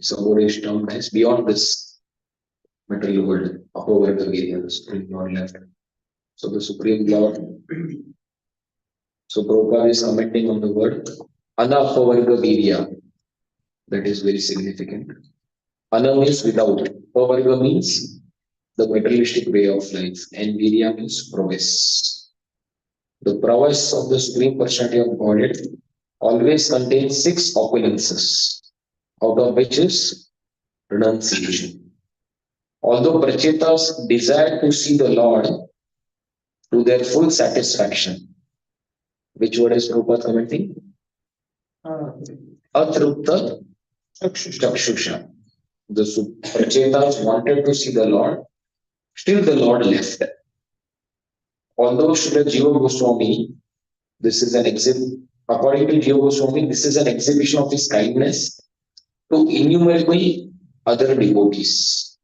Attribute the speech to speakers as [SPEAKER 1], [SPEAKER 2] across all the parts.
[SPEAKER 1] Sabor is termed as beyond this material world, above the Virya, Supreme Lord left. So the Supreme Lord, so Prabhupada is commenting on the word Anapavarga Virya. That is very significant. Ana means without. Pavarga means the materialistic way of life. And Virya means prowess. The prowess of the Supreme Personality of Godhead always contains six opulences, out of which is renunciation. Although Prachetas desire to see the Lord to their full satisfaction, which word is Prabhupada commenting? Atrupta Chakshusha. The Prachetas wanted to see the Lord, still the Lord left. Although Srila Jiva Goswami, this is an according to Jiva Goswami, this is an exhibition of his kindness to innumerable other devotees.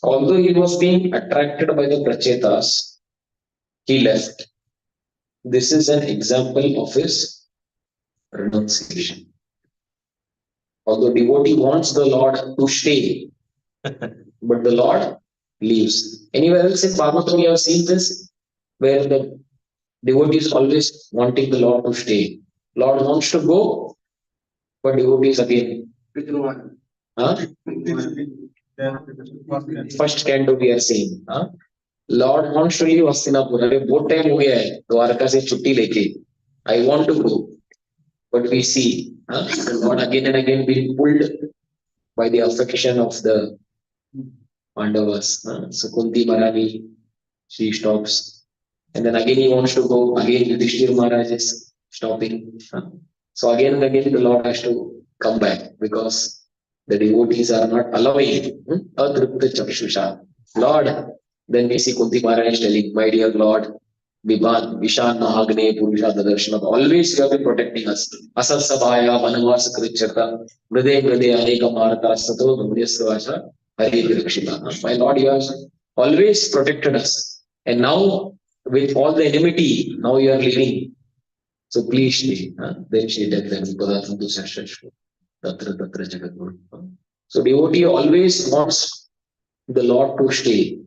[SPEAKER 1] Although he was being attracted by the Prachetas, he left. This is an example of his renunciation. Although devotee wants the Lord to stay, but the Lord leaves. Anywhere else in Bhagavatam you have seen this, where the devotee is always wanting the Lord to stay. Lord wants to go, but devotees again. Huh? First canto we are saying. Huh? Lord wants to leave Hastinapur. अरे बहुत time हो गया है द्वारका से छुट्टी लेके. I want to go, but we see the Lord again and again being pulled by the affection of the Pandavas. So Kunti Maharani, she stops, and then again he wants to go. Again Yudhishthir Maharaj is stopping. So again and again the Lord has to come back because the devotees are not allowing. Adrupta Chakshusha. Lord, then we see Kunti Maharaj telling, my dear Lord, Vivan, Vishan Mahagne, Purusha Dadarshana, always you have been protecting us. Asat Sabhaya, Manavas Krichata, Brade Brade Aneka Marta, Sato, Numuryasvasha, Hare Direkshita. My Lord, you have always protected us. And now, with all the enmity, now you are leaving. So please stay. Then she did them because of the Sashashva. Tatra Tatra Jagadguru. So devotee always wants the Lord to stay.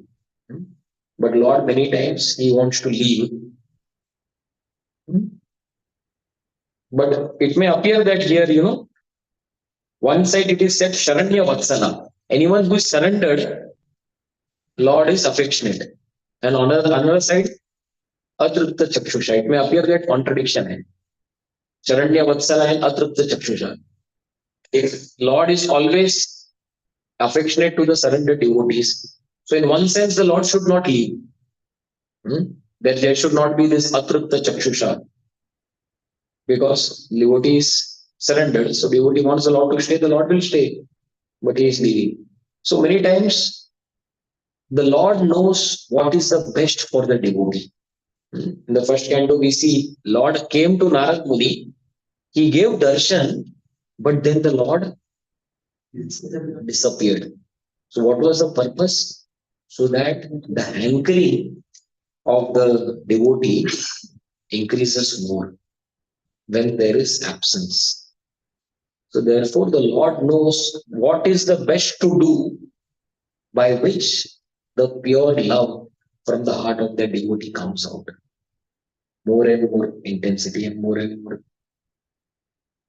[SPEAKER 1] But Lord many times he wants to leave. But it may appear that here, one side it is said Sharanya Vatsala. Anyone who is surrendered, Lord is affectionate. And on another side, Atrupta Chakshusha. It may appear that contradiction hai. Sharanya Vatsala and Atrupta Chakshusha. If Lord is always affectionate to the surrendered devotees, so in one sense the Lord should not leave. That there should not be this Atrupta Chakshusha. Because devotee is surrendered, so devotee wants the Lord to stay, the Lord will stay, but he is leaving. So many times the Lord knows what is the best for the devotee. In the first canto we see Lord came to Narad Muni, he gave darshan, but then the Lord disappeared. So what was the purpose? So that the anchoring of the devotee increases more when there is absence. So therefore the Lord knows what is the best to do by which the pure love from the heart of the devotee comes out. More and more intensity and more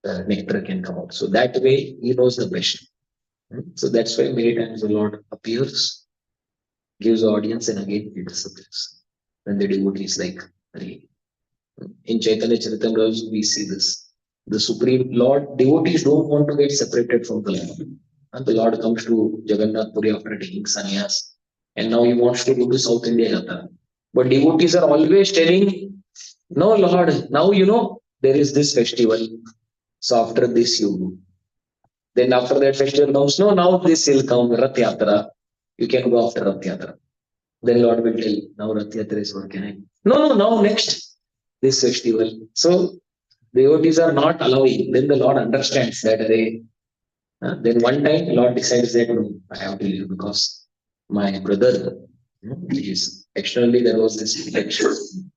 [SPEAKER 1] nectar can come out. So that way he knows the best. So that's why many times the Lord appears, gives the audience, and again he disappears. When the devotee is like, in Chaitanya Charitamrita, we see this. The Supreme Lord, devotees don't want to get separated from the Lord. And the Lord comes to Jagannath Puri after taking sannyas. And now he wants to go to South India Yatra. But devotees are always telling, no Lord, now there is this festival. So after this you go. Then after that festival comes, no, now this will come, Rath Yatra. You can go after Rath Yatra. Then Lord will tell, now Rath Yatra is working. No, now next, this festival. So devotees are not allowing. Then the Lord understands that then one time Lord decides that no, I have to leave because my brother is externally there was this election.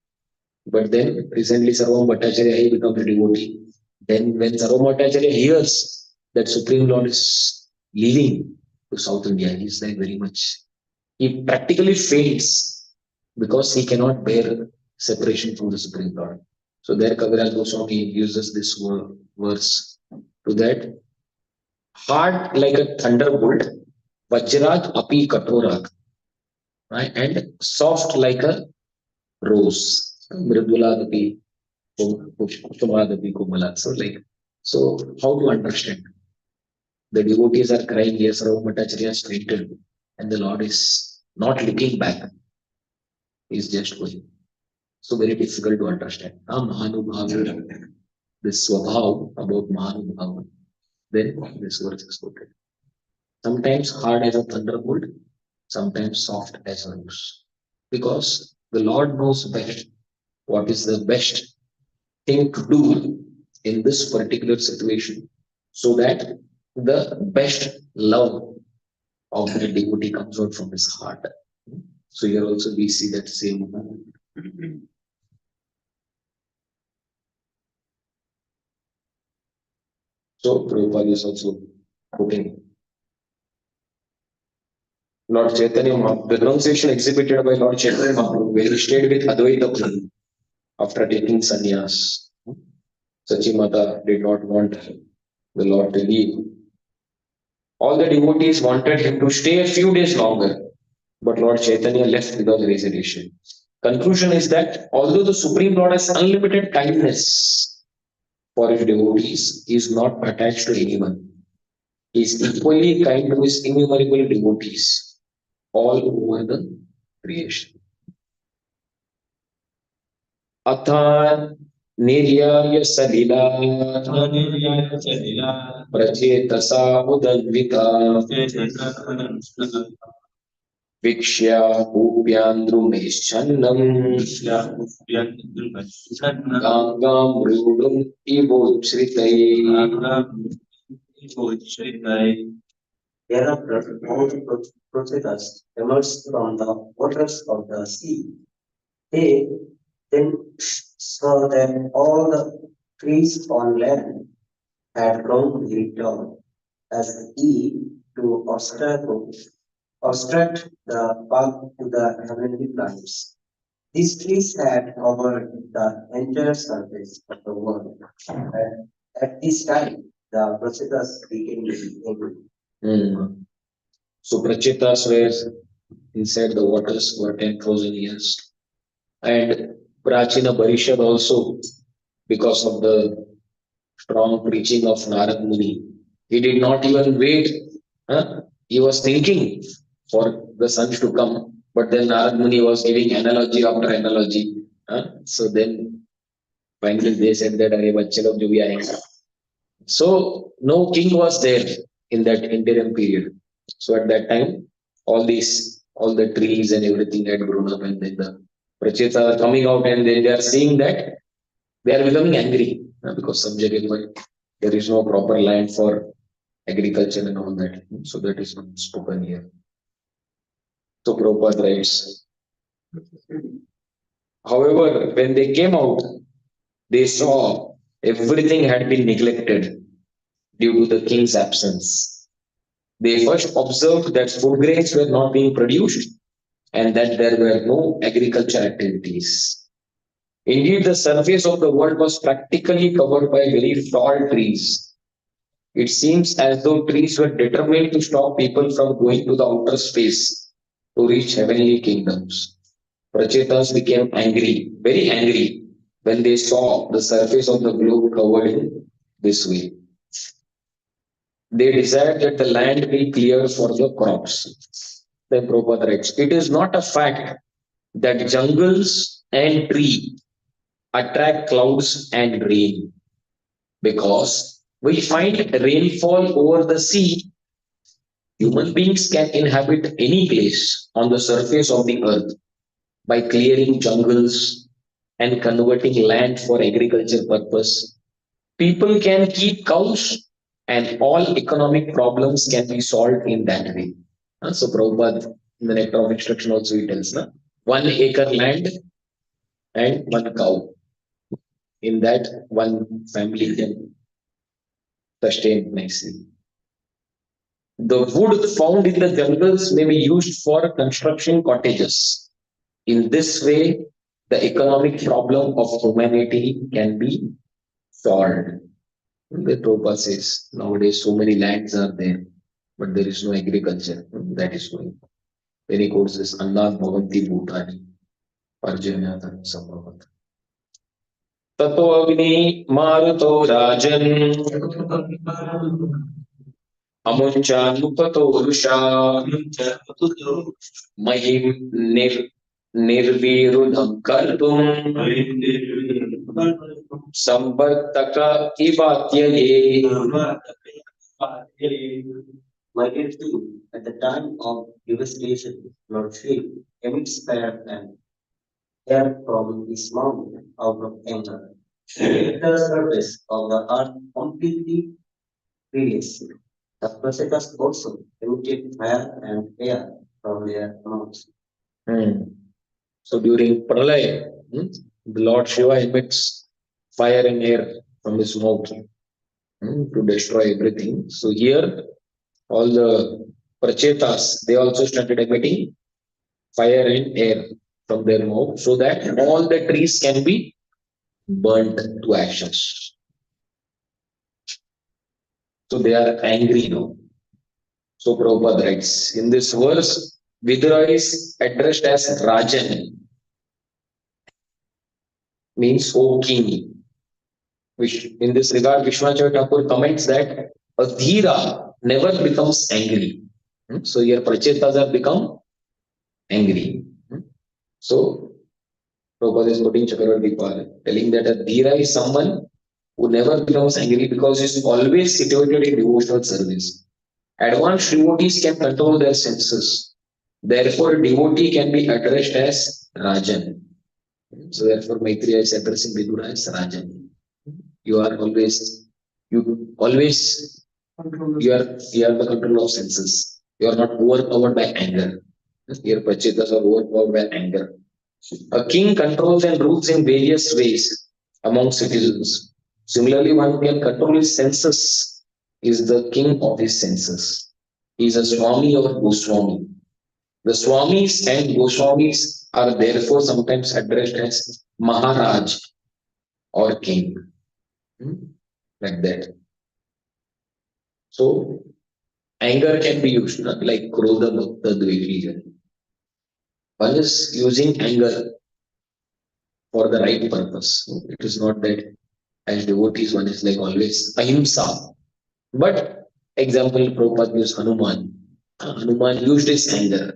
[SPEAKER 1] But then recently Sarvam Bhattacharya he becomes a devotee. Then when Sarvam Bhattacharya hears that Supreme Lord is leaving to South India. He's like very much, he practically faints because he cannot bear separation from the Supreme Lord. So there Kaviraj Goswami uses this verse to that. Hard like a thunderbolt, Vajraj api katorak, right? And soft like a rose. Mriduladapi, Kushumadapi, Kumala. So like, so how to understand? The devotees are crying, yes, Ravamatacharyya has fainted, and the Lord is not looking back, he's just going. So very difficult to understand. Mahanubhava, this Swabhav about Mahanubhava, then this verse is quoted. Sometimes hard as a thunderbolt, sometimes soft as a rose. Because the Lord knows best what is the best thing to do in this particular situation so that the best love of the devotee comes out from his heart. So here also we see that same. So Prabhupada is also quoting Lord Chaitanya Mahaprabhu, the renunciation exhibited by Lord Chaitanya Mahaprabhu when he stayed with Advaita Prabhu after taking sannyas. Sachimata did not want the Lord to leave. All the devotees wanted him to stay a few days longer, but Lord Chaitanya left without reservation. Conclusion is that although the Supreme Lord has unlimited kindness for his devotees, he is not attached to anyone. He is equally kind to his innumerable devotees all over the creation. Atha Niryaya Salila Prachetasa Udadvita Vikshya Upyandrumeshannam Gangam Rudum Ivochritai.
[SPEAKER 2] There are procedures emerged from the waters of the sea. They then saw that all the trees on land had grown very tall, as if to obstruct the path to the heavenly planets. These trees had covered the entire surface of the world. And at this time, the procedures became angry.
[SPEAKER 1] Hmm. So Prachetas were inside the waters for 10,000 years. And Prachina Parishad also, because of the strong preaching of Narad Muni, he did not even wait. Huh? He was thinking for the sons to come, but then Narad Muni was giving analogy after analogy. Huh? So then finally they said that Are bachche log jo bhi aayenge. So no king was there in that interim period. So at that time, all the trees and everything had grown up, and then the Prachets are coming out, and they are seeing that they are becoming angry because some jagah पर there is no proper land for agriculture and all that. So that is not spoken here. So Prabhupada writes, however, when they came out, they saw everything had been neglected due to the king's absence. They first observed that food grains were not being produced and that there were no agriculture activities. Indeed, the surface of the world was practically covered by very tall trees. It seems as though trees were determined to stop people from going to the outer space to reach heavenly kingdoms. Prachetas became angry, very angry, when they saw the surface of the globe covered in this way. They desired that the land be cleared for the crops. Then Prabhupada writes, it is not a fact that jungles and trees attract clouds and rain because we find rainfall over the sea. Human beings can inhabit any place on the surface of the earth by clearing jungles and converting land for agriculture purpose. People can keep cows and all economic problems can be solved in that way. So Prabhupada in the Nectar of Instruction also he tells, 1 acre land and 1 cow. In that, one family can sustain nicely. The wood found in the jungles may be used for construction cottages. In this way, the economic problem of humanity can be solved. The Prabhupada says nowadays so many lands are there, but there is no agriculture. That is going. Then he quotes this Annat Bhavanti Bhutani Parjanyata Sambhavat. Tato Agni Maruto Rajan Amunchanupato Rusha Mahim Nirvirudam Kartum Sambartaka Ivatyaye.
[SPEAKER 2] My dear king, at the time of devastation, Lord Shiva emits fire and air from his mouth out of anger. The surface of the earth completely freezes. The Prasetas also emitted fire and air from their mouths.
[SPEAKER 1] Hmm. So during Pralaya, the Lord Shiva emits fire and air from his mouth to destroy everything. So here, all the Prachetas, they also started emitting fire and air from their mouth so that all the trees can be burnt to ashes. So they are angry now. So Prabhupada writes in this verse, Vidura is addressed as Rajan, means O king. Which in this regard, Vishwanath Thakur comments that a dhira never becomes angry. So here Prachetas have become angry. So Prabhupada is quoting Chakravarti Pal, telling that a dhira is someone who never becomes angry because he is always situated in devotional service. Advanced devotees can control their senses. Therefore, devotee can be addressed as Rajan. So therefore, Maitreya is addressing Vidura as Rajan. You are always, you always, you are the control of senses. You are not overpowered by anger. Here, Pachitas are overpowered by anger. A king controls and rules in various ways among citizens. Similarly, one can control his senses, is the king of his senses. He is a Swami or Goswami. The Swamis and Goswamis are therefore sometimes addressed as Maharaj or king. Like that. So, anger can be used like Krodha Bhakta Dveshi. One is using anger for the right purpose. It is not that as devotees one is like always ahimsa. But example, Prabhupada used Hanuman. Hanuman used his anger.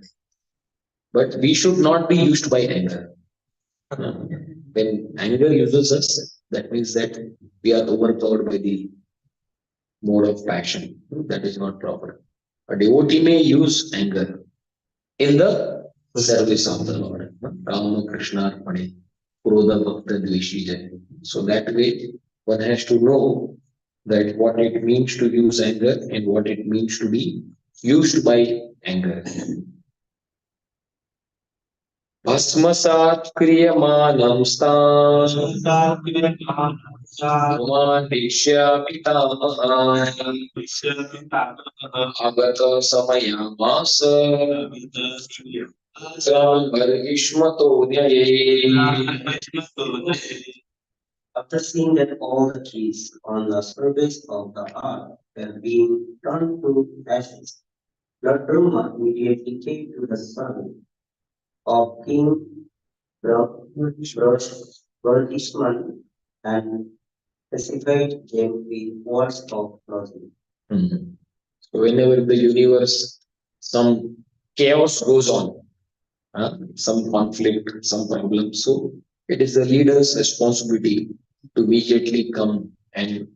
[SPEAKER 1] But we should not be used by anger. When anger uses us, that means that we are overpowered by the mode of passion. That is not proper. A devotee may use anger in the service of the Lord. Rama Krishna Arpane, Krodha Bhakta Dveshi Jai. So that way one has to know that what it means to use anger and what it means to be used by anger. भस्मसात् क्रियमाणं स्थानमादिश्य पितामहान् आगत समयामास
[SPEAKER 2] After seeing that all the trees on the surface of the earth were being turned to ashes, Lord Brahma immediately came to the son of King Brahishman and specified them with words of logic.
[SPEAKER 1] Mhm. So whenever the universe, some chaos goes on, some conflict, some problem. So it is the leader's responsibility to immediately come and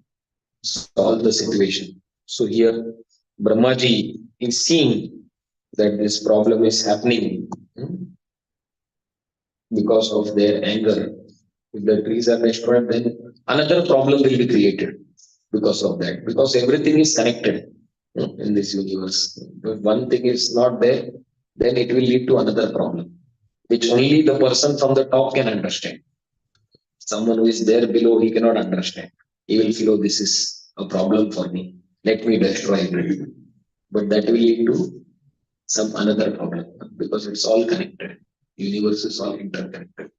[SPEAKER 1] solve the situation. So here, Brahmaji is seeing that this problem is happening because of their anger. If the trees are destroyed, then another problem will be created because of that. Because everything is connected in this universe. If one thing is not there, then it will lead to another problem, which only the person from the top can understand. Someone who is there below, he cannot understand. He will feel, oh, this is a problem for me. Let me destroy it. but that will lead to some another problem because it's all connected. Universe is all interconnected.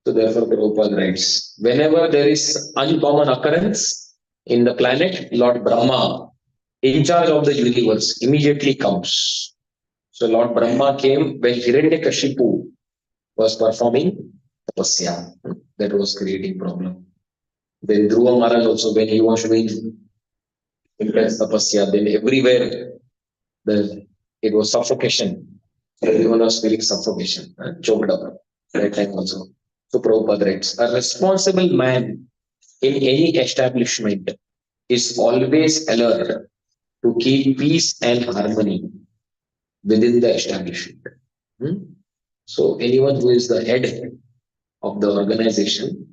[SPEAKER 1] So therefore, Prabhupada writes, whenever there is uncommon occurrence in the planet, Lord Brahma, in charge of the universe, immediately comes. So Lord Brahma came when Hiranyakashipu was performing tapasya. That was creating problem. Then Dhruva Maharaj also, when he was doing intense tapasya, then everywhere the it was suffocation. Everyone was feeling suffocation, choked up. That time also. So Prabhupada writes, a responsible man in any establishment is always alert to keep peace and harmony within the establishment. Hmm? So anyone who is the head of the organization,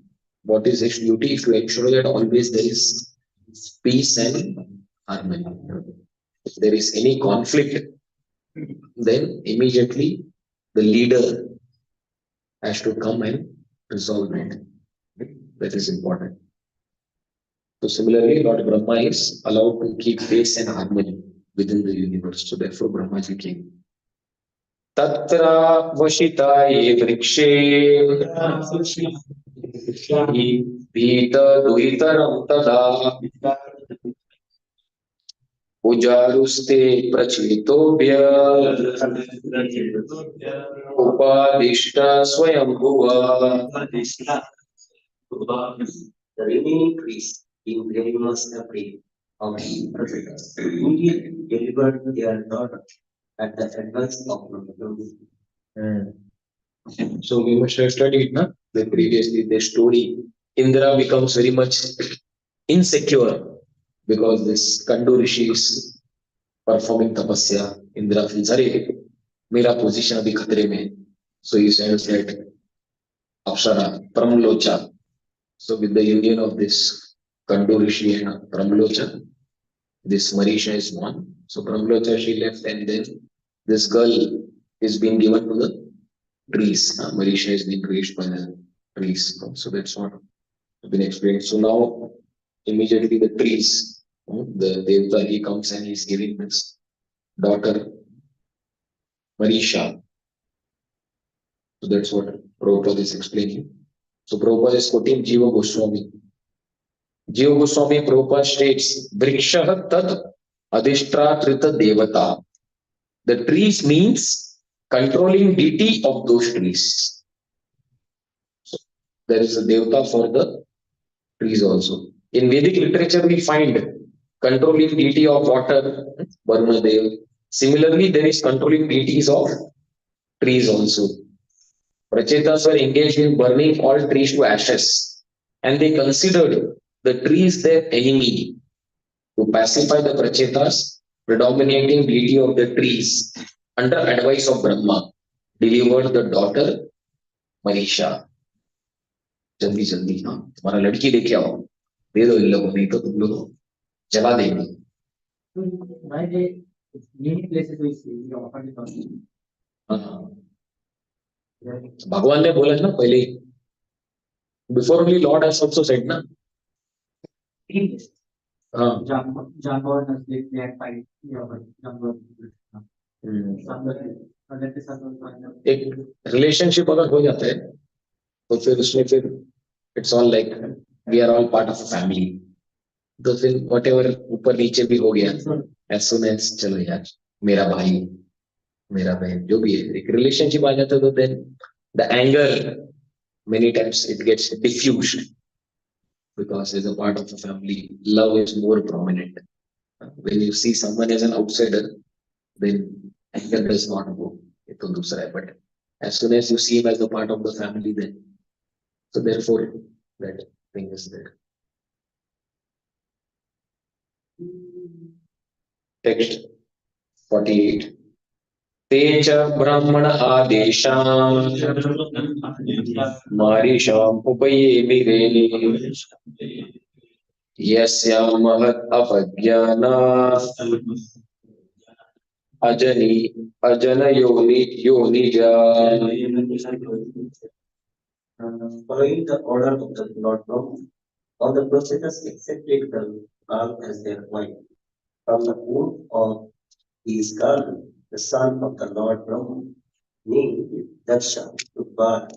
[SPEAKER 1] what is his duty is to ensure that always there is peace and harmony. If there is any conflict, then immediately the leader has to come and resolve it. That is important. So similarly, Lord Brahma is allowed to keep peace and harmony within the universe. So therefore, Brahmaji came. तत्र वशिताये वृक्षे भीतदुहितरं तदा उजारुस्ते प्रचेतोभ्य उपादिष्ट Swayambhuva.
[SPEAKER 2] The remaining trees, being very much afraid of the Prophet, immediately delivered their daughter at the advice of the
[SPEAKER 1] So we must have studied that previously the story. Indra becomes very much insecure because this Kandu Rishi is performing tapasya. Indra feels, अरे मेरा position अभी खतरे में. So he says that Apsara, Pramlocha. So with the union of this Kandu Rishi and Pramlocha, this Marisha is born. So Pramlocha she left and then this girl is being given to the trees. Marisha is being raised by the trees. So that's what has been explained. So now immediately the trees, the Devta, he comes and he's giving his daughter Marisha. So that's what Prabhupada is explaining. So Prabhupada is quoting Jiva Goswami. Jiva Goswami Prabhupada states, Vriksha tat adhishtratrita devata. The trees means controlling deity of those trees. So there is a devata for the trees also. In Vedic literature, we find controlling deity of water, Varuna Dev. Similarly, there is controlling deities of trees also. Prachetas were engaged in burning all trees to ashes, and they considered the trees their enemy. To pacify the Prachetas, predominating deity of the trees, under advice of Brahma, delivered the daughter Marisha. जल्दी जल्दी हाँ तुम्हारा लड़की लेके आओ दे दो इन लोगों नहीं तो तुम लोग जला देंगे. हाँ, भगवान ने बोला ना पहले before only Lord has also said ना. हाँ एक रिलेशनशिप अगर हो जाता है तो फिर उसमें फिर it's all like we are all part of family. तो फिर वट एवर ऊपर नीचे भी हो गया एज सुन एज चलो यार मेरा भाई मेरा बहन जो भी है एक रिलेशनशिप आ जाता है तो then the anger many times it gets diffused because as a part of a family love is more prominent. When you see someone as an outsider then anger does not go. ये तो दूसरा है but as soon as you see him as a part of the family then so therefore that thing is there. Text 48. ते च ब्राह्मण आदेशाम् मारीषाम् उपयेमिरे यस्या महत् अपज्ञानात् Ajni योनिजा.
[SPEAKER 2] Following the order of the Lord Brahma, all the Prachetas accepted the girl as their wife. from the womb of his girl, the son of the Lord Brahma, named Daksha, to birth.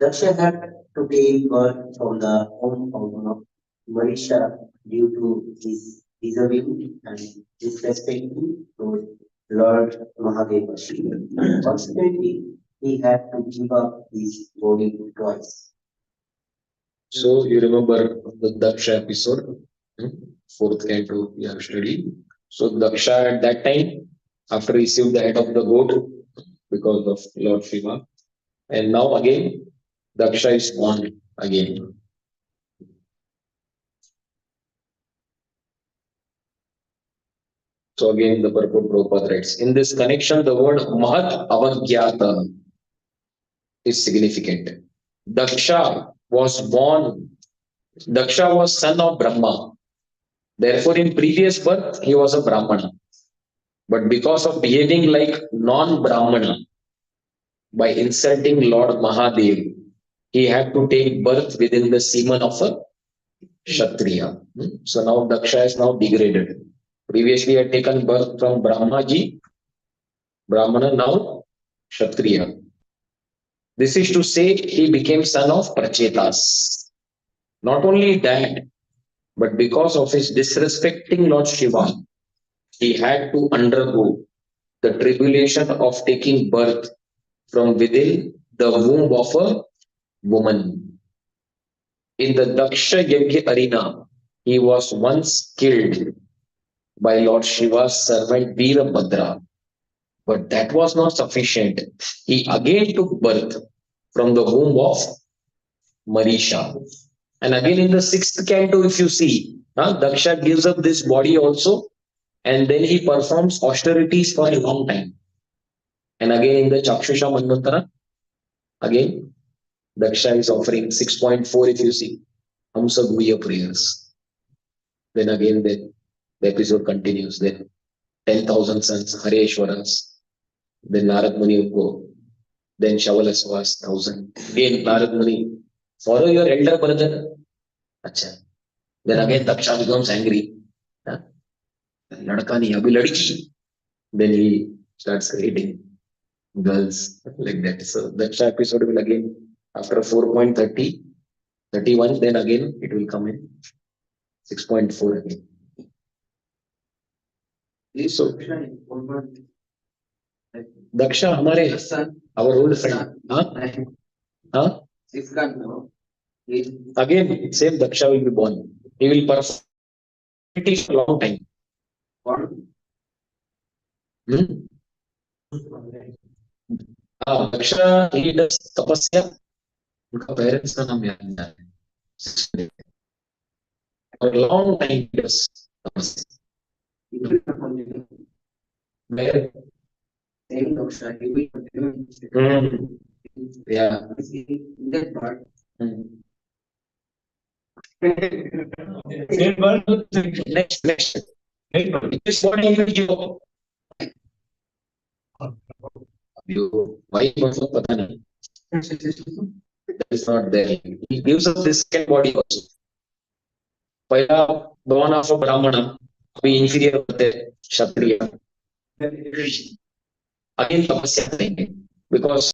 [SPEAKER 2] Daksha had to take birth from the womb of Marisha due to his disobedience and disrespecting to Lord Mahadeva Shiva. Consequently, he had to give up his body twice.
[SPEAKER 1] So you remember the Daksha episode, hmm? Fourth canto we have studied. So Daksha at that time, after received the head of the goat because of Lord Shiva, and now again Daksha is born again. So again the purport Prabhupada writes, in this connection the word Mahat Avagyata is significant. Daksha was born, Daksha was son of Brahma. Therefore, in previous birth, he was a Brahmana. But because of behaving like non-Brahmana, by insulting Lord Mahadev, he had to take birth within the semen of a Kshatriya. So now Daksha is now degraded. Previously, he had taken birth from Brahmaji, Brahmana, now Kshatriya. This is to say, he became son of Prachetas. Not only that, but because of his disrespecting Lord Shiva, he had to undergo the tribulation of taking birth from within the womb of a woman. In the Daksha Yajna arena, he was once killed by Lord Shiva's servant Veerabhadra. But that was not sufficient. He again took birth from the womb of Marisha. And again in the sixth canto, if you see, Daksha gives up this body also, and then he performs austerities for a long time. And again in the Chakshusha Manvantara, again Daksha is offering 6.4 if you see, Hamsa Guya prayers. Then again the episode continues. Then 10,000 sons, Hareshwaras. Then Narad Muni will go. Then Shavalasvas, 1,000. Again Narad Muni, follow your elder brother. Acha. Then again Daksha becomes angry. Huh? Ladka nahi, abhi ladki. Then he starts creating girls like that. So Daksha episode will again, after 4.30, 31, then again it will come in 6.4 again. So Daksha, हमारे our old friend, huh? Huh? Again, same Daksha will be born. He will perform it for a long time. Hmm? Daksha, he does tapasya. उनका parents का नाम याद नहीं आ रहा है. For a long time he does tapasya. Where? Hmm. Yeah. Hmm. Next. This body will you. You why मतलब पता नहीं. That is not there. He gives us this second body also. पहला born of a Brahmana, अभी inferior होते हैं क्षत्रिय. Again तपस्या करेंगे because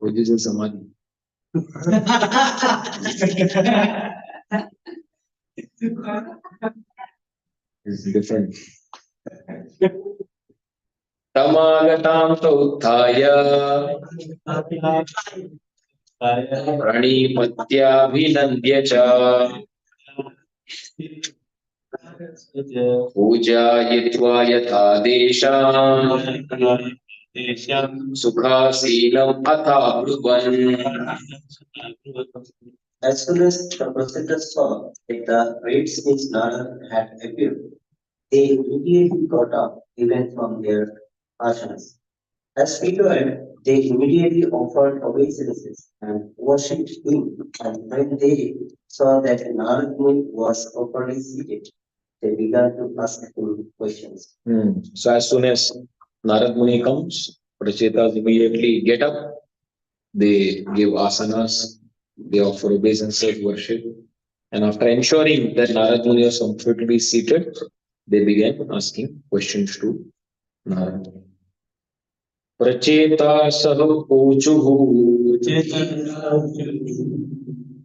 [SPEAKER 1] which is a samadhi. It's different. Tamagatam uttaya pranipatya cha पूजयित्वा यथा देशाम् सुखासीनम् अथा ब्रुवन्.
[SPEAKER 2] As soon as the prostitutes saw that the great smith Nara had appeared, they immediately got up, even from their asanas. As ritual, they immediately offered obeisances and worshipped him. And when they saw that Narad Muni was properly seated, they began to ask him questions.
[SPEAKER 1] So as soon as Narad Muni comes, Prachetas immediately get up, they give asanas, they offer obeisances, worship, and after ensuring that Narad Muni was comfortably seated, they began asking questions to Narad Muni. प्रचेतासः ऊचुः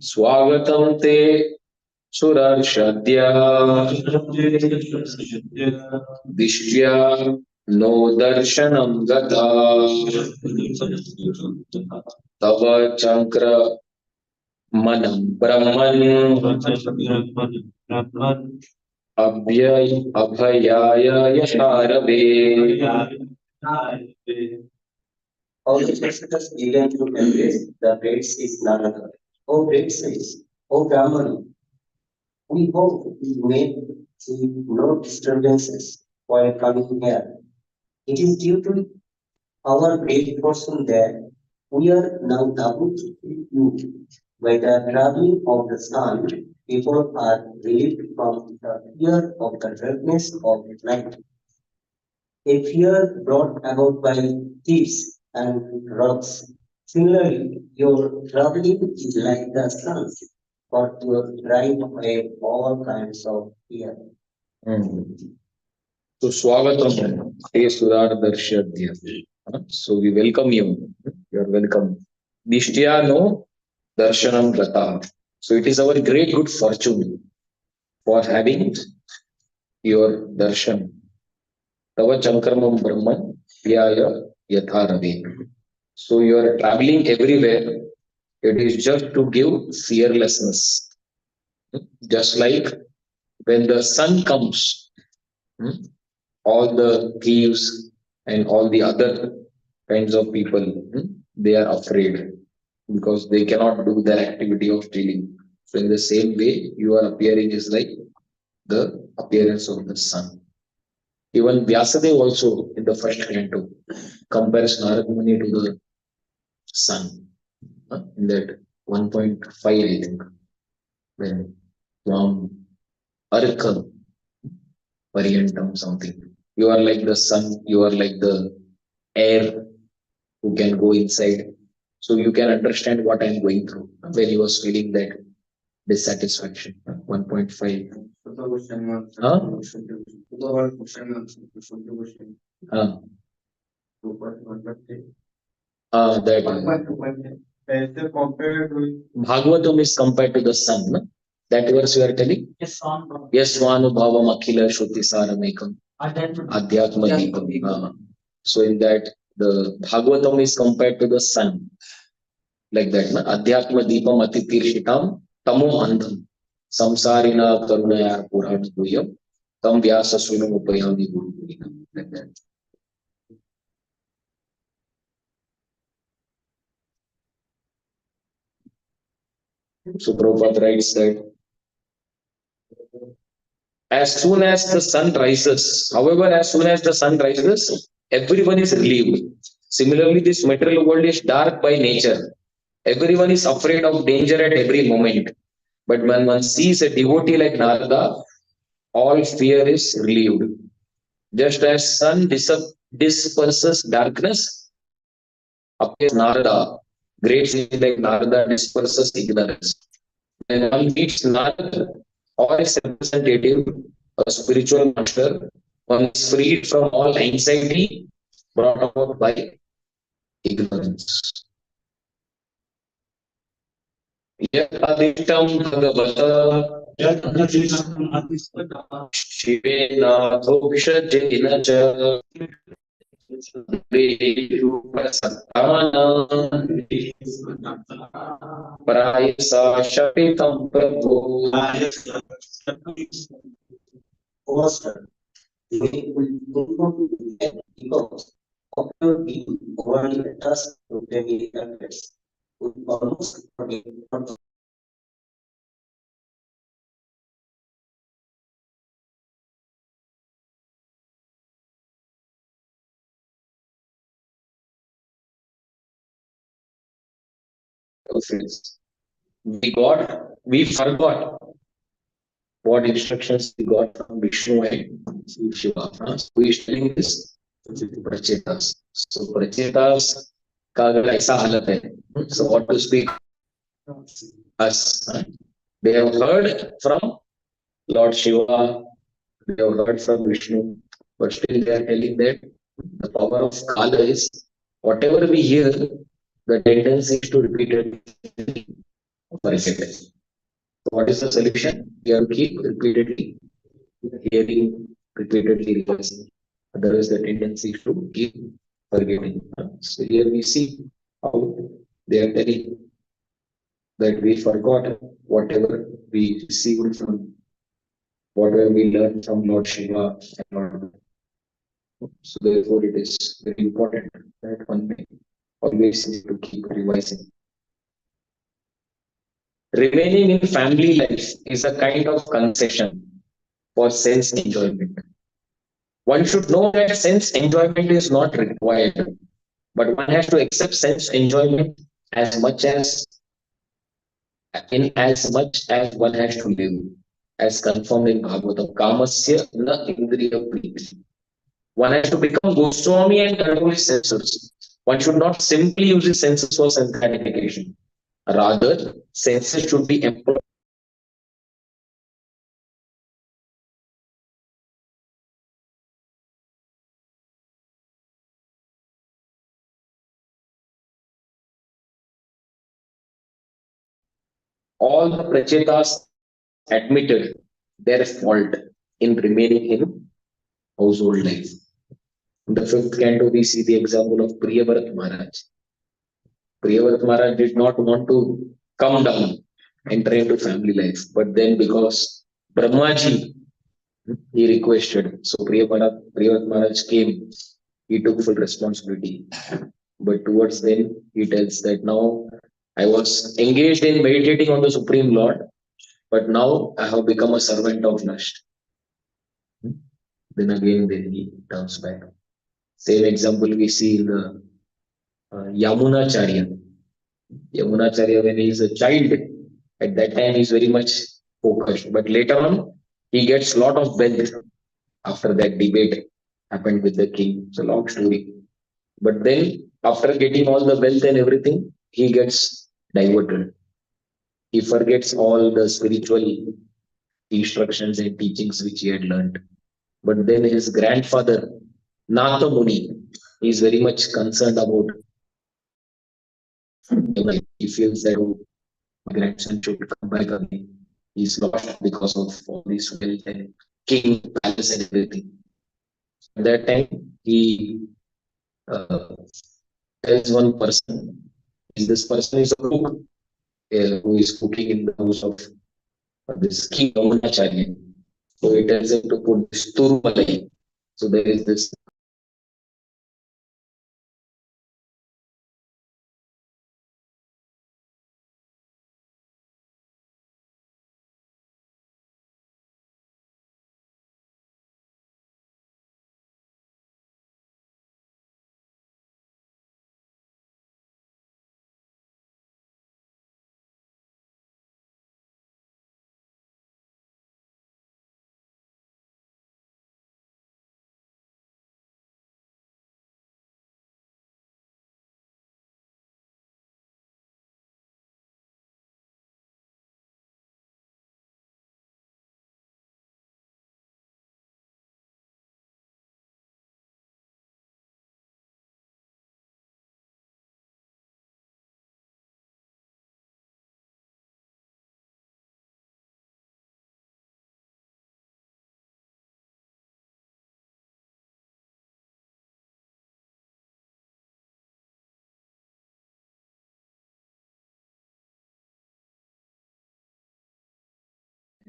[SPEAKER 1] स्वागतं ते सुरर्षद्य दिष्ट्या no दर्शनं गता तव चक्रमनं ब्रह्मन् अभयाय यशारवे.
[SPEAKER 2] All the prostitutes began to embrace the great sage Narada. O great sage, O Brahman, we hope you made no disturbances while coming here. It is due to our great fortune that we are now able to keep you by the traveling of the sun. People are relieved from the fear of the darkness of night, a fear brought about by thieves and robbers. Similarly, your traveling is like the sun, for to drive away all kinds of fear.
[SPEAKER 1] So Swagatam Te Surardarshadya. So we welcome you. You are welcome. Dishtya no darshanam gata. So it is our great good fortune for having your darshan. Tava chankarmam brahman vyaya yatharave. So you are traveling everywhere. It is just to give fearlessness. Just like when the sun comes, all the thieves and all the other kinds of people, they are afraid because they cannot do their activity of stealing. So in the same way, your appearing is like the appearance of the sun. Even Vyasadeva also in the first canto compares Narad Muni to the sun. In that 1.5, I think, when Swam Arka Pariyantam something. You are like the sun, you are like the air who can go inside. So you can understand what I'm going through when he was feeling that dissatisfaction. 1.5. Huh? That Bhagavatam is compared to the sun. No? That verse you are telling? Yes, Swanubhavam Akhila Shruti Saramekam Adhyatma Deepam. So in that, the Bhagavatam is compared to the sun. Like that, na? Adhyatma Deepam Atitirhitam Tamo Andham Samsarina Karunaya Purana Duyam Tam Vyasa Sunam Upayami Guru. Like that. So Prabhupada writes that as soon as the sun rises, however, as soon as the sun rises, everyone is relieved. Similarly, this material world is dark by nature. Everyone is afraid of danger at every moment. But when one sees a devotee like Narada, all fear is relieved. Just as sun disperses darkness, appears Narada, great sage like Narada disperses ignorance. When one meets Narada or his representative, a spiritual master, one is freed from all anxiety brought about by ignorance. यत् अदिष्टं भगवता शिवेनाथोक्षजेन च प्रायसा शपितं प्रभो
[SPEAKER 2] was because after being overly attached to heavy habits, we almost forget what
[SPEAKER 1] we forgot what instructions we got from Vishnu and Shiva. So he is telling this Prachetas. So Prachetas का अगर ऐसा हालत है, so what to speak us? They have heard from Lord Shiva, they have heard from Vishnu, but still they are telling that the power of Kala is whatever we hear, the tendency is to repeat it forget it. So what is the solution? We have to keep repeatedly hearing, repeatedly rehearsing. Otherwise, the tendency is to keep forgetting. So here we see how they are telling that we forgot whatever we received from whatever we learned from Lord Shiva and Lord. So therefore, it is very important that one may always need to keep revising. Remaining in family life is a kind of concession for sense enjoyment. One should know that sense enjoyment is not required, but one has to accept sense enjoyment as much as one has to live, as confirmed in Bhagavatam. Kamasya na indriya priti. One has to become Goswami and control his senses. One should not simply use his senses for sense gratification. Rather, senses should be employed. All the Prachetas admitted their fault in remaining in household life. In the fifth canto, we see the example of Priyavrat Maharaj. Priyavrat Maharaj did not want to come down, enter into family life, but then because Brahmaji he requested, so Priyavrat Maharaj came, he took full responsibility. But towards then, he tells that now I was engaged in meditating on the Supreme Lord, but now I have become a servant of lust. Then he turns back. Same example we see in the Yamunacharya. Yamunacharya, when he is a child, at that time he is very much focused. But later on, he gets lot of wealth after that debate happened with the king. It's a long story. But then, after getting all the wealth and everything, he gets diverted. He forgets all the spiritual instructions and teachings which he had learned. But then his grandfather, Natha Muni, is very much concerned about. He feels that my grandson should come back again. He's lost because of all this wealth and king palace and everything. At that time, he uh, tells one person, this person is a cook who is cooking in the house of this king Yamunacharya. So he tells him to put this turmalai. So there is this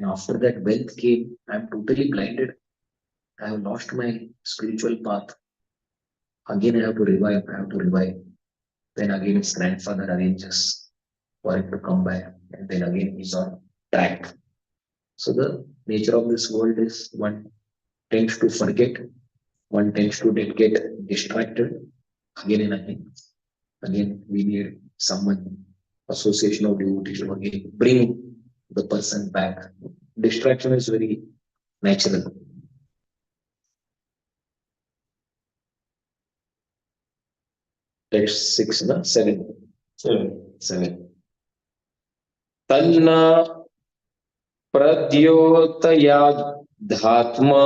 [SPEAKER 1] And after that wealth came, I'm totally blinded. I have lost my spiritual path. Again, I have to revive. I have to revive. Then again, his grandfather arranges for it to come back, and then again he's on track. So the nature of this world is one tends to forget, one tends to get distracted again and again. Again, we need someone, association of devotees to again bring the person back. Distraction is very natural. That's six, na? Seven. Seven. तन्न प्रद्योतयाध्यात्मा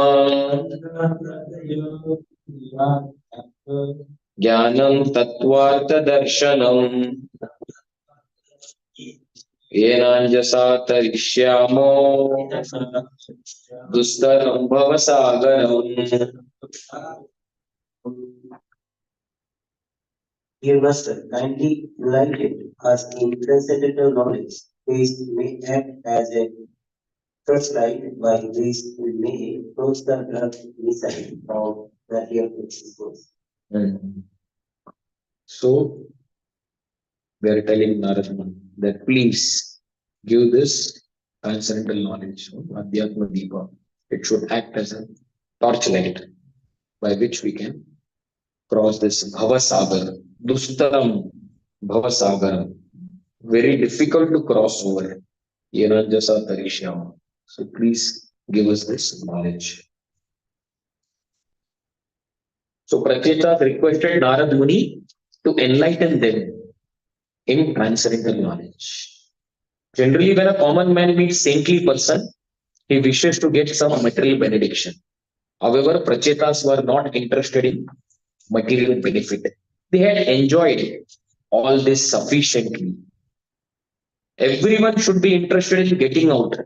[SPEAKER 1] ज्ञानं तत्त्वार्थदर्शनम् येनाञ्जसा तरिष्यामो दुस्तरं भवसागरम्.
[SPEAKER 2] You must kindly enlighten us in transcendental knowledge. This may act as a torchlight by which we may approach the dark inside of the real existence.
[SPEAKER 1] Mm. So we are telling Narad Muni that please give this transcendental knowledge, Adhyatma Deepa. It should act as a torchlight by which we can cross this Bhavasagar, Dustaram Bhavasagar, very difficult to cross over. Yenajasa Tarishyama. So please give us this knowledge. So Pracheta requested Narad Muni to enlighten them in transcendental knowledge. Generally, when a common man meets saintly person, he wishes to get some material benediction. However, Prachetas were not interested in material benefit. They had enjoyed all this sufficiently. Everyone should be interested in getting out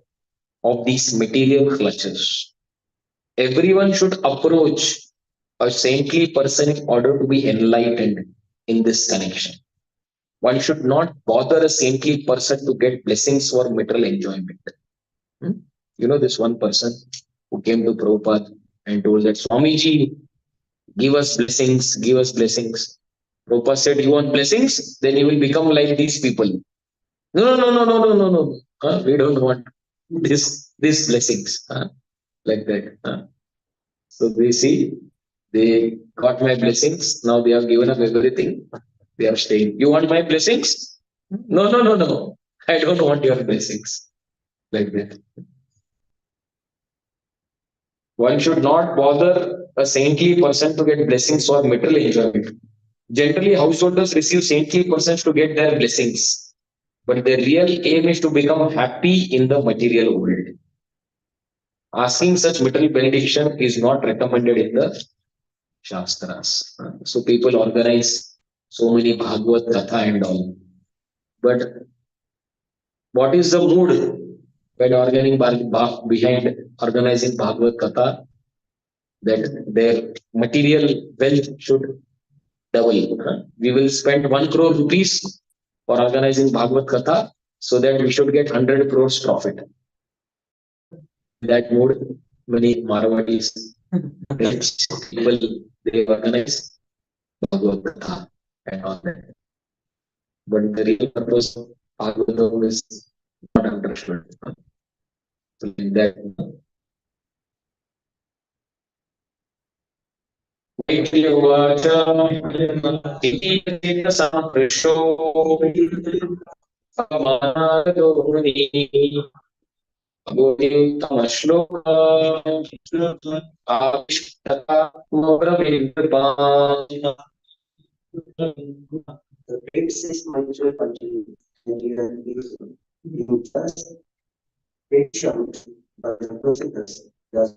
[SPEAKER 1] of these material clutches. Everyone should approach a saintly person in order to be enlightened in this connection. One should not bother a saintly person to get blessings for material enjoyment. Hmm? You know, this one person who came to Prabhupada and told that Swamiji, give us blessings, give us blessings. Prabhupada said, you want blessings? Then you will become like these people. No, no, no, no, no, no, no, no. We don't want these blessings. Like that. So they see, they got my blessings. Now they have given up everything. They are staying. You want my blessings? No, no, no, no. I don't want your blessings. Like that. One should not bother a saintly person to get blessings for material enjoyment. Generally, householders receive saintly persons to get their blessings, but their real aim is to become happy in the material world. Asking such material benediction is not recommended in the Shastras. So people organize so many Bhagavad Katha and all. But what is the mood when behind organizing Bhagavad Katha? That their material wealth should double. We will spend 1 crore rupees for organizing Bhagavad Katha so that we should get 100 crores profit. That mode, many Marwadis, rich people, they organize Bhagavad Katha and all that. But the real purpose of Bhagavatam is not understood. So in that Vaidyavacha Iti Samrisho Amanadoni Bodhittamashloka Avishtata Mavravindripam.
[SPEAKER 2] The basis mutual continue and even in just patient by the procedures does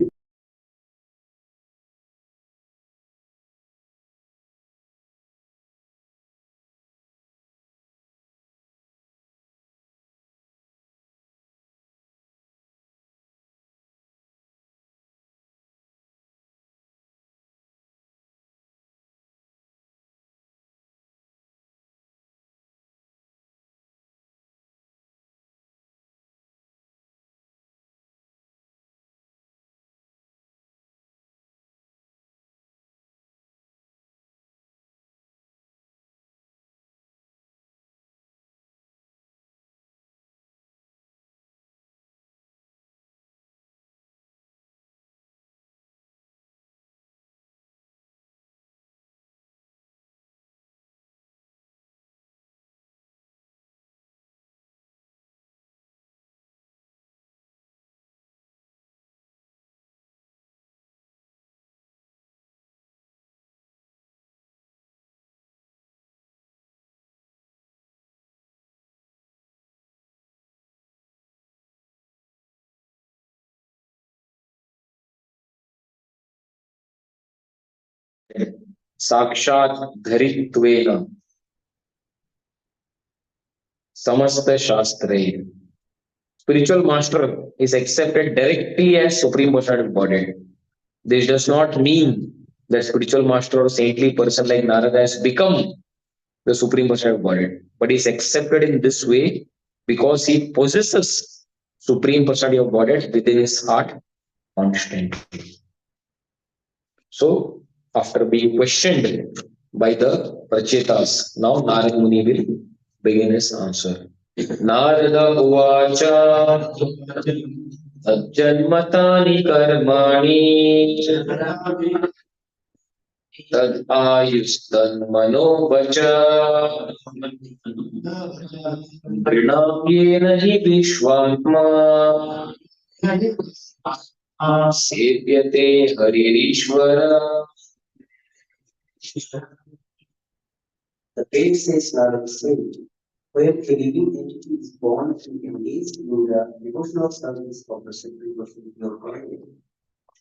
[SPEAKER 1] साक्षात धरित्वेन समस्त शास्त्रे. Spiritual master is accepted directly as supreme personality of Godhead. This does not mean that spiritual master or saintly person like Narada has become the supreme personality of Godhead, but is accepted in this way because he possesses supreme personality of Godhead within his heart constantly. So, after being questioned by the Prachetas, now Narad Muni will begin his answer. Narada Uvacha Tajjanmatani Karmani Tad Ayustan Manovacha Prinamyena Hi Vishwatma Sevyate Haririshvara.
[SPEAKER 2] The page says Narada said, when a living entity is born and engaged in the devotional service of the Supreme Personality of Godhead,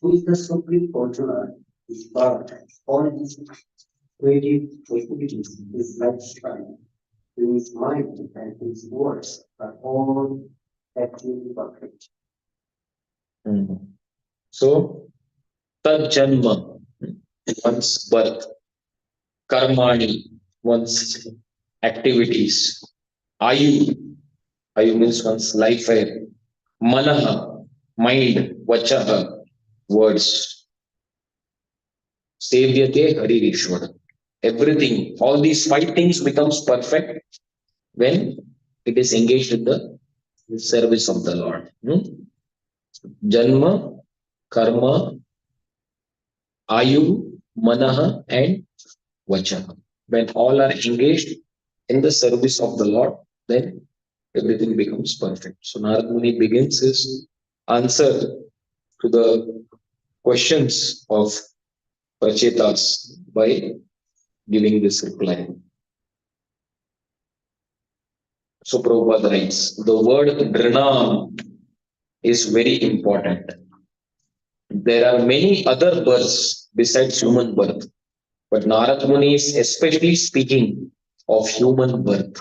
[SPEAKER 2] who is the Supreme Fortuner, his birth, all his creative activities, his lifestyle, his mind and his words are all actually perfect.
[SPEAKER 1] So, Tajjanma, one's birth, Karmani, one's activities, Ayu, Ayu means one's life, Manaha, mind, Vachaha, words, Sevyate Haririshwara. Everything, all these five things becomes perfect when it is engaged in the service of the Lord. Janma, Karma, Ayu, Manaha, and Vachaha. When all are engaged in the service of the Lord, then everything becomes perfect. So Narad Muni begins his answer to the questions of Prachetas by giving this reply. So Prabhupada writes, the word Drinam is very important. There are many other births besides human birth, but Narad Muni is especially speaking of human birth.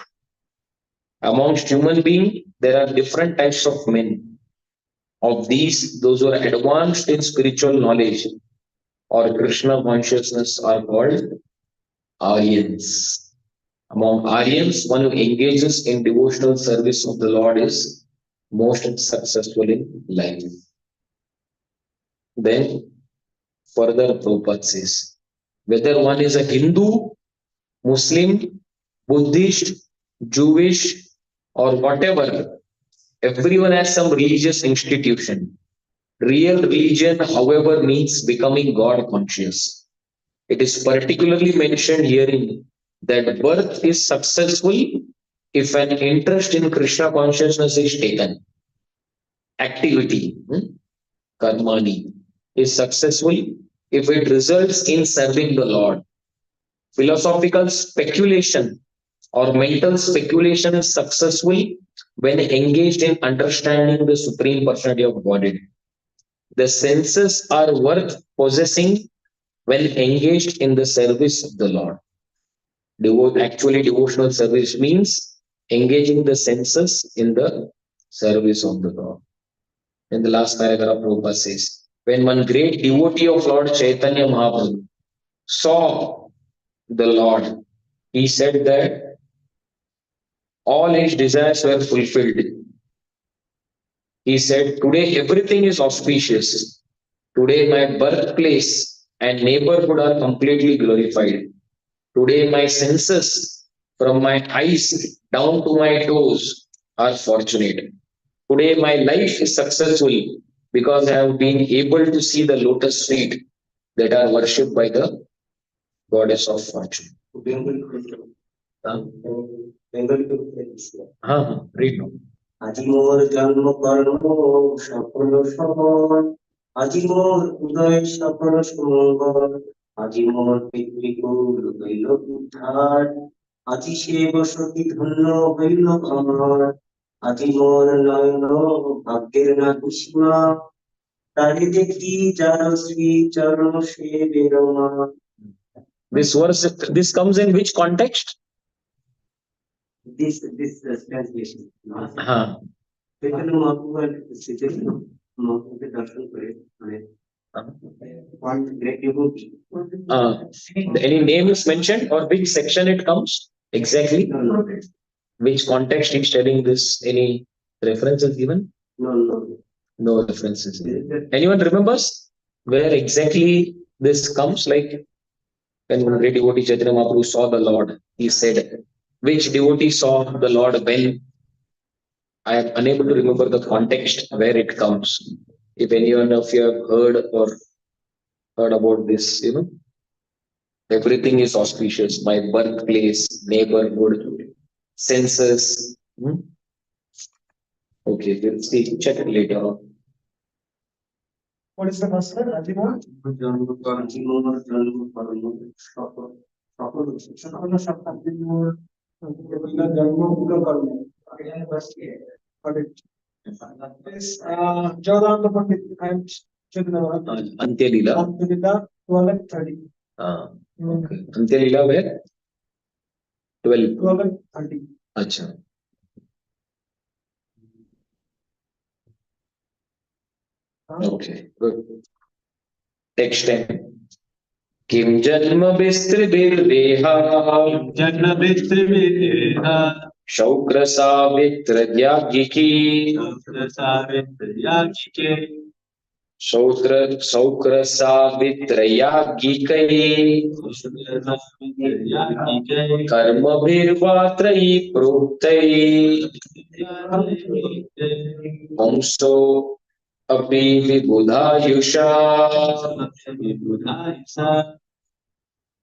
[SPEAKER 1] Amongst human beings, there are different types of men. Of these, those who are advanced in spiritual knowledge or Krishna consciousness are called Aryans. Among Aryans, one who engages in devotional service of the Lord is most successful in life. Then, further Prabhupada says, whether one is a Hindu, Muslim, Buddhist, Jewish, or whatever, everyone has some religious institution. Real religion, however, means becoming God conscious. It is particularly mentioned herein that birth is successful if an interest in Krishna consciousness is taken. Activity, karmani, is successful if it results in serving the Lord. Philosophical speculation or mental speculation is successful when engaged in understanding the Supreme Personality of Godhead. The senses are worth possessing when engaged in the service of the Lord. Actually, devotional service means engaging the senses in the service of the Lord. In the last paragraph, Prabhupada says, when one great devotee of Lord Chaitanya Mahaprabhu saw the Lord, he said that all his desires were fulfilled. He said, today everything is auspicious. Today my birthplace and neighborhood are completely glorified. Today my senses, from my eyes down to my toes, are fortunate. Today my life is successful because I have been able to see the lotus feet that are worshipped by the goddess of fortune. Huh? Read now.
[SPEAKER 2] আজি মোর জন্ম কর্ম সফল সফল, আজি মোর উদয় সফল সুমঙ্গল, আজি মোর পিতৃকুল হইল উদ্ধার, আজি সে বসতি ধন্য হইল আমার, আজি মোর নয়ন ভাগ্যের না সীমা, তারে দেখি যার শ্রী চরণ সে বেরমা,
[SPEAKER 1] This verse, this comes in which context?
[SPEAKER 2] This translation.
[SPEAKER 1] Huh.
[SPEAKER 2] Chaitanya Mahaprabhu and Sri Chaitanya Mahaprabhu के दर्शन करे one great devotee.
[SPEAKER 1] Any name is mentioned or which section it comes exactly?
[SPEAKER 2] No.
[SPEAKER 1] Which context is telling this? Any references given?
[SPEAKER 2] No.
[SPEAKER 1] No references. Anyone remembers where exactly this comes? Like when great devotee Chaitanya Mahaprabhu saw the Lord, he said, which devotee saw the Lord when? I am unable to remember the context where it comes. If anyone of you have heard or heard about this, everything is auspicious. My birthplace, neighborhood, census. Okay, we'll see. Check it later on.
[SPEAKER 3] What is the verse? Ajimon? সকল শতাব্দীর মোর জন্মগুলো কর্ম। Again, verse 8. Got it. This Jodhanda Pandit and Chaitanya Mahaprabhu.
[SPEAKER 1] Antyalila.
[SPEAKER 3] Antyalila 12:30.
[SPEAKER 1] Okay. Antyalila where? 12.
[SPEAKER 3] 12:30.
[SPEAKER 1] Acha. Okay, good. Text 10. किं जन्म विस्तृभिर्देहा
[SPEAKER 4] जन्म विस्तृभिर्देह
[SPEAKER 1] शौक्र सावित्र याज्ञिकी
[SPEAKER 4] सावित्र याज्ञिके
[SPEAKER 1] शौक्र सावित्र याज्ञिकै कर्मभिर्वात्रयी प्रोक्तै वंशो अपि विबुधायुषा.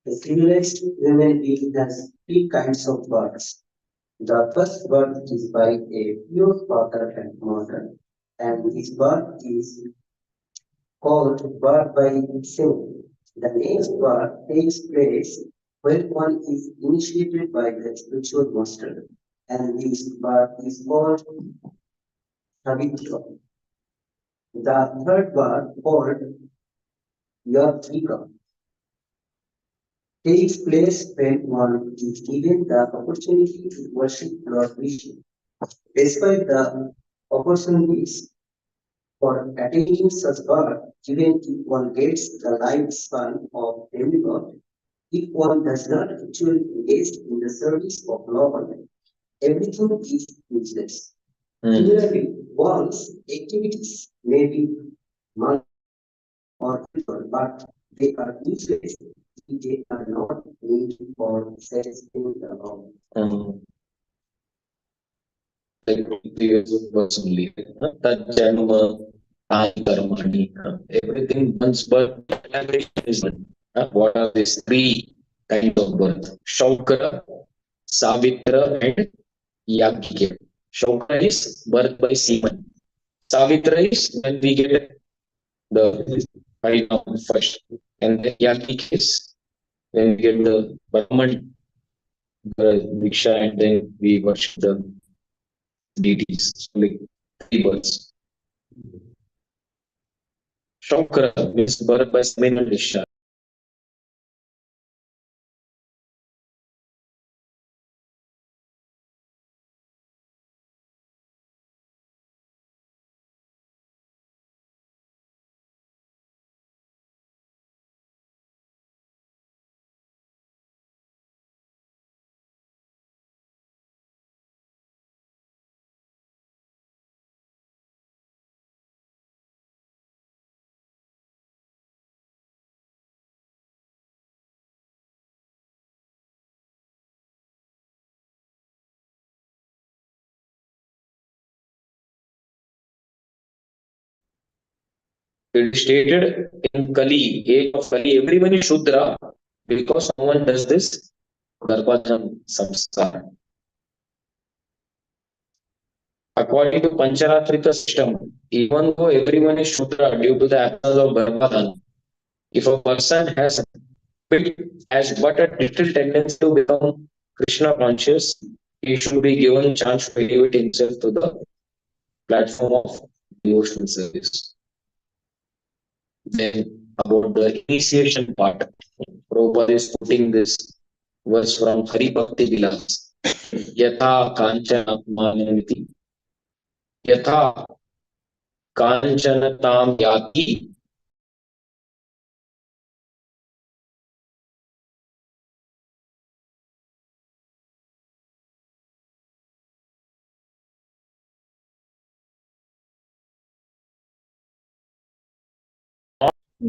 [SPEAKER 2] The civilized human being has three kinds of births. The first birth is by a pure father and mother, and this birth is called birth by sin. The next birth takes place when one is initiated by the spiritual master, and this birth is called Savitra. The third birth, called Yajnika, takes place when one is given the opportunity to worship Lord Vishnu. Despite the opportunities for attaining such birth, even if one gets the lifespan of demigod, if one does not actually engage in the service of Lord, everything is useless. Similarly, one's activities may be marked or people, but they are useless if they are not made for satisfying the Lord.
[SPEAKER 1] Like previous verse only. Janma, karmani. Everything once birth elaboration is done. What are these three kinds of birth? Shaukra, Savitra, and Yajnike. Shaukra is birth by semen. Savitra is when we get the harinam first. And then Yajnike is when we get the Brahman, the Diksha, and then we worship the deities. So like three births. Shaukra means birth by semen and discharge. It is stated in Kali, age of Kali, everyone is Shudra because someone does this Garbhadham samskar. According to Pancharatrika system, even though everyone is Shudra due to the absence of Garbhadham, if a person has but a little tendency to become Krishna conscious, he should be given chance to elevate himself to the platform of devotional service. Then about the initiation part, Prabhupada is quoting this verse from Hari Bhakti Vilas. Yatha Kanchana Manamiti. Yatha Kanchanatam Yati.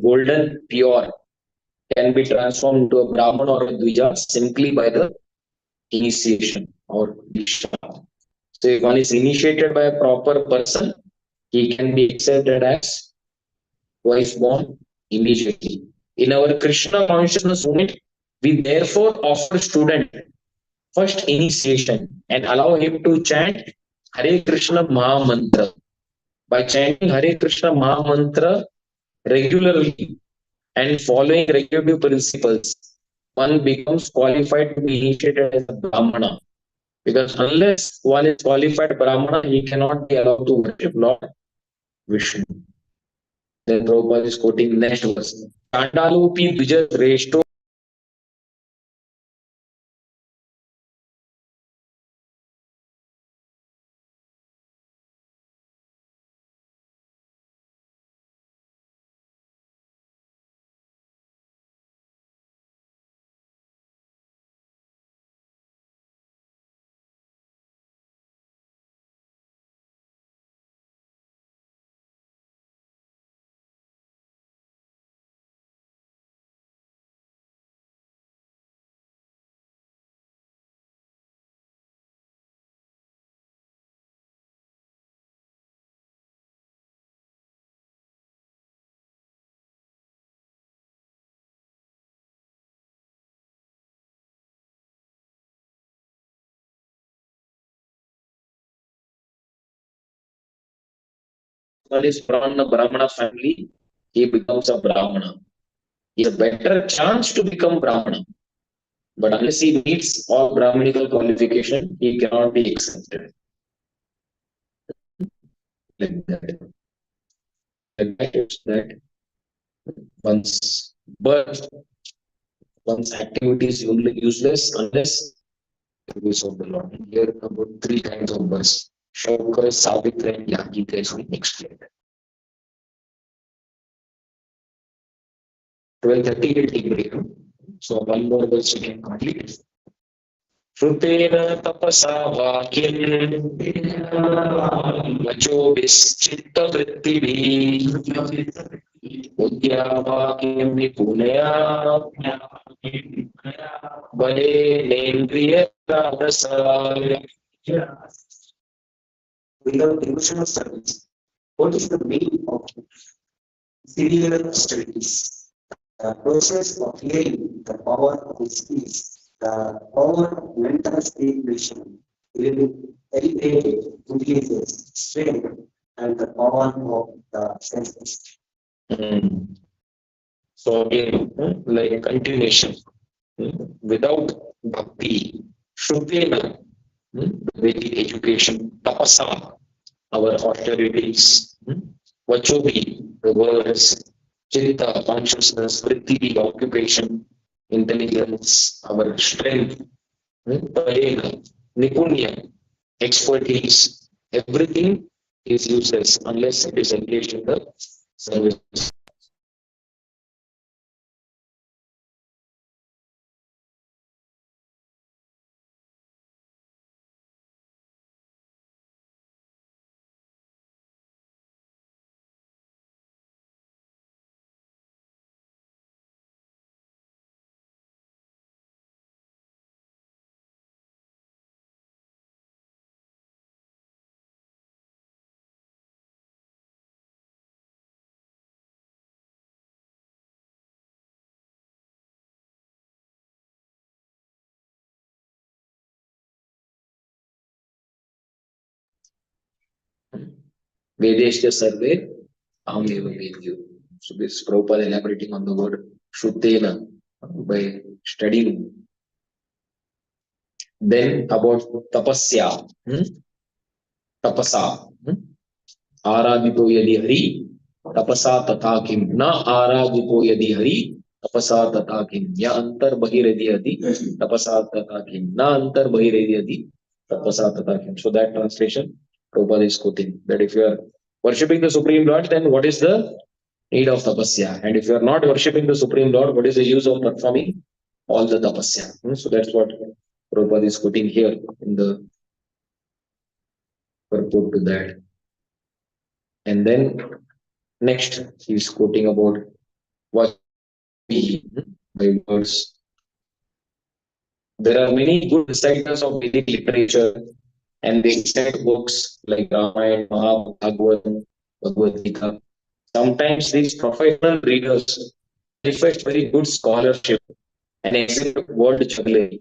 [SPEAKER 1] Golden pure can be transformed into a Brahman or a Dvija simply by the initiation or Diksha. So if one is initiated by a proper person, he can be accepted as wife born immediately. In our Krishna consciousness movement, we therefore offer student first initiation and allow him to chant Hare Krishna Maha Mantra. By chanting Hare Krishna Maha Mantra regularly and following regulative principles, one becomes qualified to be initiated as a Brahmana. Because unless one is qualified Brahmana, he cannot be allowed to worship Lord Vishnu. Then Prabhupada is quoting next verse. Chandalupi Dvija Reshto. One is from the Brahmana family, he becomes a Brahmana. He has a better chance to become Brahmana. But unless he meets all Brahmanical qualification, he cannot be accepted. Like that. Like that is that one's birth, one's activity is useless unless the use of the Lord. Here about three kinds of births. Shaukar, Savitra, and Yagika is being explained. 12:30 will take break. So one more verse we can complete. Shruteන tapasa vakyam vachoभिश्चित्त वृत्तिभिः बुद्ध्या वाक्यं निपुणया बलेनेन्द्रियग्रामसा.
[SPEAKER 2] Without devotional service, what is the meaning of serial studies? The process of hearing the power of his speech, the power of mental stimulation, elevated intelligence, strength, and the power of the senses.
[SPEAKER 1] So again, like continuation. Without bhakti, Shrutena, Vedic education, tapasa, our austerities, vachobi, the words, chitta, consciousness, vritti, occupation, intelligence, our strength, parena, nipunya, expertise, everything is useless unless it is engaged in the service. Vedeshya Sarve Ameva Vedyu. So this Prabhupada elaborating on the word Shrutena by studying. Then about tapasya. Tapasa. Aradito yadi hari. Tapasa tatha kim. Na aradito yadi hari. तपसा तथा किम, या अंतर बहिरेदि तपसा तथा किम, na antar बहिरेदि tapasa tata kim. So that translation Prabhupada is quoting that if you are worshipping the Supreme Lord, then what is the need of tapasya? And if you are not worshipping the Supreme Lord, what is the use of performing all the tapasya? So that's what Prabhupada is quoting here in the purport to that. And then next he is quoting about what by words. There are many good reciters of Vedic literature and they recite books like Ramayana, Mahabharata, Bhagavad Gita. Sometimes these professional readers manifest very good scholarship and exhibit word jugglery.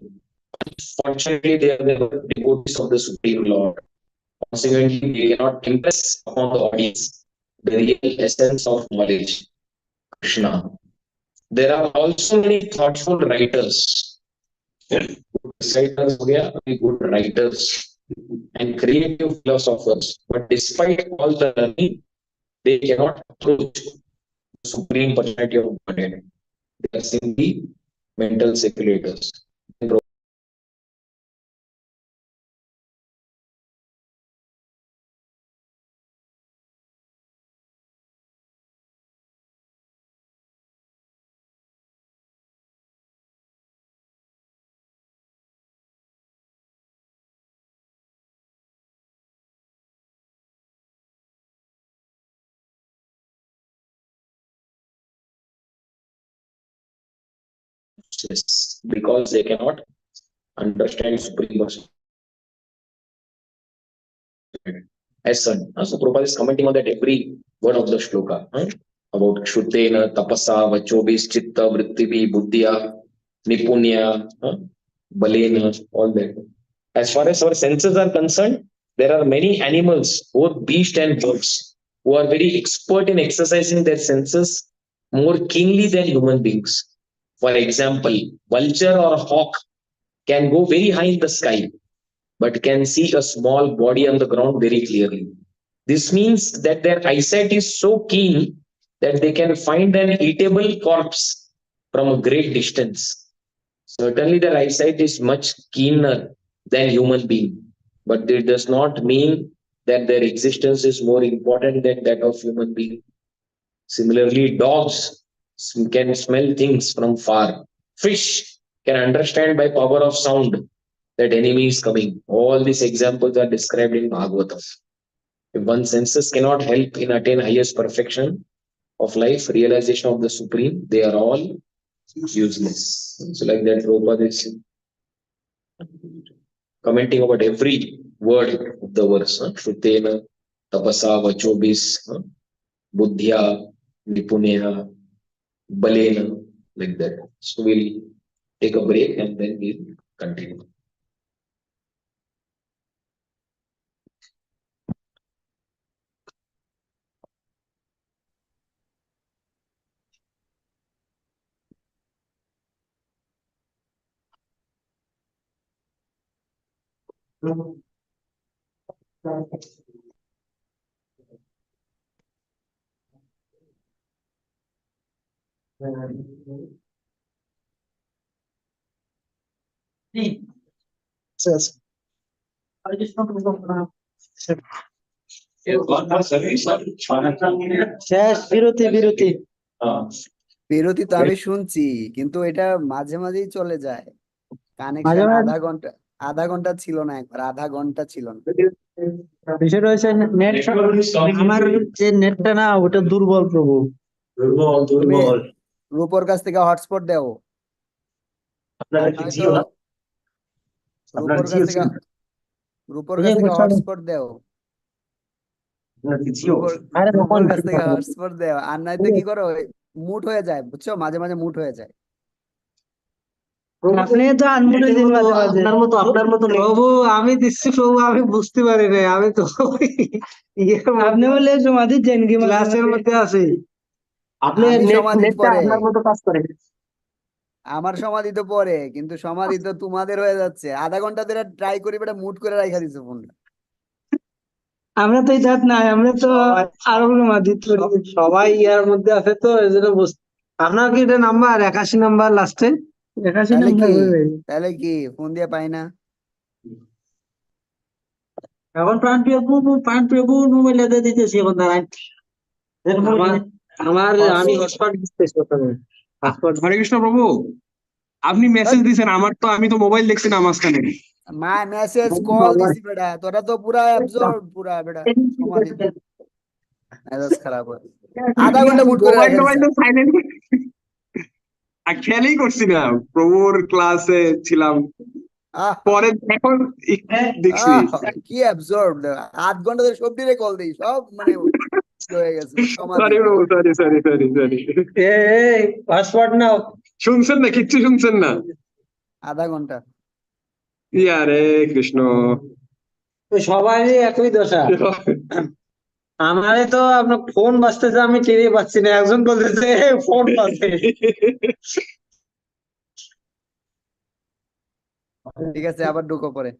[SPEAKER 1] Fortunately, they are the devotees of the Supreme Lord. Consequently, they cannot impress upon the audience the real essence of knowledge, Krishna. There are also many thoughtful writers, reciters, very good writers, and creative philosophers. But despite all the learning, they cannot approach the Supreme Personality of Godhead. They are simply mental speculators. Because they cannot understand Supreme Personality as son. So Prabhupada is commenting on that every word of the shloka about Shrutena, Tapasa, Vachobis, Chitta, Vrittivi, Buddhya, Nipunya, Balena, all that. As far as our senses are concerned, there are many animals, both beast and birds, who are very expert in exercising their senses more keenly than human beings. For example, vulture or hawk can go very high in the sky, but can see a small body on the ground very clearly. This means that their eyesight is so keen that they can find an eatable corpse from a great distance. Certainly, their eyesight is much keener than human being, but it does not mean that their existence is more important than that of human being. Similarly, dogs can smell things from far. Fish can understand by power of sound that enemy is coming. All these examples are described in Bhagavatam. If one's senses cannot help in attain highest perfection of life, realization of the Supreme, they are all useless. So like that, Prabhupada is commenting about every word of the verse. Shrutena, Tapasa, Vachobis, Buddhya, Nipunya, Balena, like that. So we'll take a break and then we'll continue.
[SPEAKER 3] Yes. শেষ বিরতি বিরতি
[SPEAKER 5] বিরতি তো আমি শুনছি, কিন্তু এটা মাঝে মাঝেই চলে যায়।
[SPEAKER 3] মাঝে
[SPEAKER 5] কানেকশন
[SPEAKER 3] মাঝে
[SPEAKER 5] আধা ঘন্টা ছিল না, একবার আধা ঘন্টা ছিল না।
[SPEAKER 3] বিষয়টা হচ্ছে নেট, আমার যে নেটটা না ওটা দুর্বল প্রভু,
[SPEAKER 5] তুমি রূপর কাছ থেকে হটস্পট দাও, আর নয়তো রূপর কাছ থেকে হটস্পট দাও, রূপর কাছ থেকে হটস্পট দাও, আর নয়তো কি করো, মুট হয়ে যায়, বুঝছো, মাঝে মাঝে মুট হয়ে যায়।
[SPEAKER 3] আপনি তো আনমনে দিন মাঝে মাঝে, আপনার মতো প্রভু আমি দিচ্ছি প্রভু, আমি বুঝতে পারি না, আমি তো আপনি বলে সমাধি জেন কি ক্লাসের মধ্যে আছি, আপনি নেটটা আপনার মতো কাজ করে।
[SPEAKER 5] আমার সমাধি তো পরে, কিন্তু সমাধি তো তোমাদের হয়ে যাচ্ছে, আধা ঘন্টা ধরে ট্রাই করি, বেটা মুট করে রাখা দিছো ফোনটা।
[SPEAKER 3] আমরা তো এই জাত নাই, আমরা তো আরো সবাই ইয়ার মধ্যে আছে তো এই জন্য আপনার কি এটা নাম্বার 81 নাম্বার লাস্টে? 81
[SPEAKER 5] তাহলে
[SPEAKER 3] নাম্বার
[SPEAKER 5] কি
[SPEAKER 3] বলবে।
[SPEAKER 5] তাহলে কি ফোন দিয়ে পাই না?
[SPEAKER 3] এখন প্রাণপ্রিয় মোবাইল দিতেছি এখন দাঁড়ান। আমার আমি হটস্পট দিতেছি প্রথমে। হটস্পট
[SPEAKER 6] হরে কৃষ্ণ প্রভু, আপনি মেসেজ দিছেন, আমি তো মোবাইল দেখছি না মাঝখানে।
[SPEAKER 5] মাই মেসেজ কল দিছি বেটা, তোরা তো পুরা অ্যাবজর্ব পুরা বেটা, সমাধি মেজাজ খারাপ হয়। আধা ঘন্টা মুট করে
[SPEAKER 6] মোবাইল
[SPEAKER 5] রেখে
[SPEAKER 6] টোবাইল
[SPEAKER 5] দিছে।
[SPEAKER 6] তো সাইলেন্ট, খেয়ালই করছি না, প্রভুর ক্লাসে ছিলাম,
[SPEAKER 5] আহ
[SPEAKER 6] পরে এখন দেখছি।
[SPEAKER 5] কি অ্যাবজর্ব, আধ ঘন্টা ধরে সবদিরে কল দিই, সব মানে হয়ে গেছে সমাধি।
[SPEAKER 6] সরি প্রভু, সরি।
[SPEAKER 3] এই হটস্পট নাও।
[SPEAKER 6] শুনছেন না? কিচ্ছু শুনছেন না?
[SPEAKER 5] আধা ঘন্টা
[SPEAKER 6] ইয়ারে কৃষ্ণ।
[SPEAKER 3] সবারই একই দশা। আমারে তো আপনার ফোন বাজতেছে, আমি টেরে পাচ্ছি না, একজন বলতেছে ফোন বাজছে।
[SPEAKER 5] ঠিক আছে, আবার ঢুকো পরে।